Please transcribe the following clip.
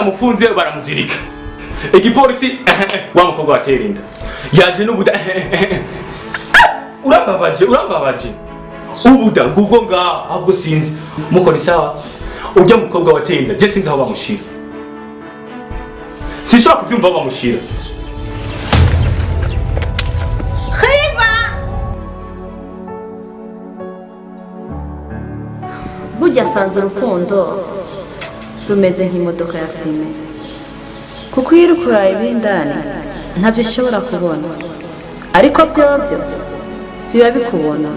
batamufunze baramuzirika igipolisi wa mukobwa watera inda yaje n'ubuda urambabaje ubuda ngubwo ngaho ahubwo sinzi mukora isawa urya mukobwa watera inda je sinzi aho bamushira sinshobora kuvyumva aho bamushira burya asanze urukundo rumeze nk'imodoka ya filime kuko iyo uri kuraba ibindani ntabyo ushobora kubona ariko byobyo biba bikubona